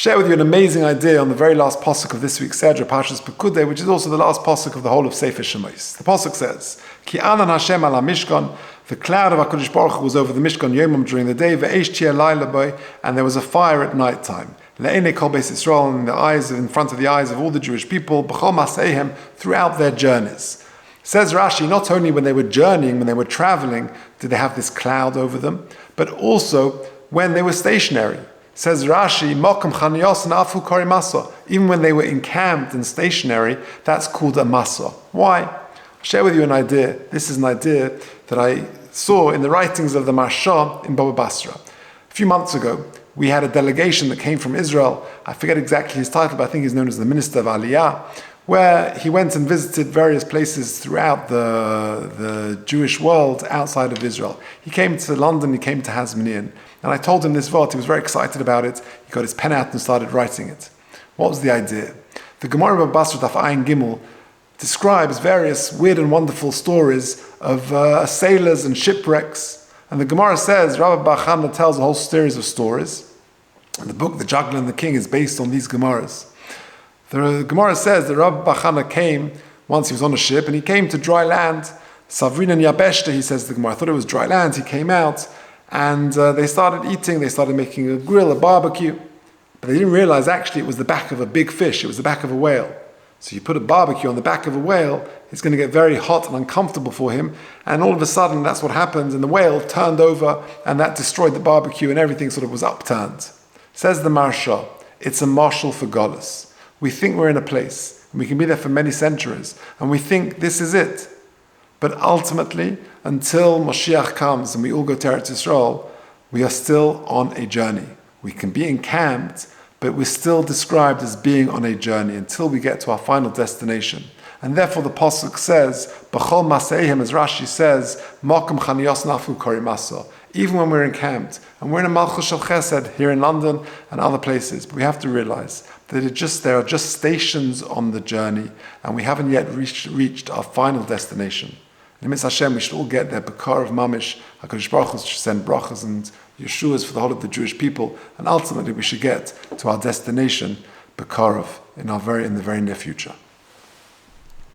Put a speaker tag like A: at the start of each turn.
A: share with you an amazing idea on the very last pasuk of this week's Seder, Parshas Pekudei, which is also the last pasuk of the whole of Sefer Shemos. The pasuk says, Ki anan Hashem ala Mishkan, the cloud of HaKadosh Baruch Hu was over the Mishkan Yomim during the day, ve'esh tia laila bo, and there was a fire at night time. Le'enei kol beis Yisrael, in front of the eyes of all the Jewish people, b'chol maseihem, throughout their journeys. Says Rashi, not only when they were journeying, when they were traveling, did they have this cloud over them, but also when they were stationary. Says Rashi, Mokum chaniyos na'afu kori maso. Even when they were encamped and stationary, that's called a maso. Why? I'll share with you an idea. This is an idea that I saw in the writings of the Marsha in Baba Basra. A few months ago, we had a delegation that came from Israel. I forget exactly his title, but I think he's known as the Minister of Aliyah, where he went and visited various places throughout the Jewish world outside of Israel. He came to London, he came to Hasmonean, and I told him this vort. He was very excited about it. He got his pen out and started writing it. What was the idea? The Gemara of Basra Daf Ayin Gimel describes various weird and wonderful stories of sailors and shipwrecks. And the Gemara says, Rabbi Bachana tells a whole series of stories. And the book, The Juggler and the King, is based on these Gemaras. The Gemara says that Rabbi Bachana came, once he was on a ship, and he came to dry land. Savrin and Yabeshta, he says the Gemara, I thought it was dry land. He came out, and they started eating, they started making a grill, a barbecue. But they didn't realize actually it was the back of a big fish, it was the back of a whale. So you put a barbecue on the back of a whale, it's going to get very hot and uncomfortable for him, and all of a sudden that's what happened, and the whale turned over, and that destroyed the barbecue, and everything sort of was upturned. Says the Marsha, it's a marshal for Goddess. We think we're in a place, and we can be there for many centuries, and we think this is it. But ultimately, until Moshiach comes and we all go to Eretz Yisrael, we are still on a journey. We can be encamped, but we're still described as being on a journey until we get to our final destination. And therefore the Pasuk says, B'chol maseihem, as Rashi says, Mokum chaniyos nafu kori maso. Even when we're encamped, and we're in a Malchus Shel Chesed here in London and other places, but we have to realize that there are just stations on the journey, and we haven't yet reached our final destination. In Mitzvah Hashem, we should all get there. Bekar of Mamish, HaKadosh Baruch Hu should send brachas and Yeshuas for the whole of the Jewish people, and ultimately we should get to our destination, Bekarov, in the very near future.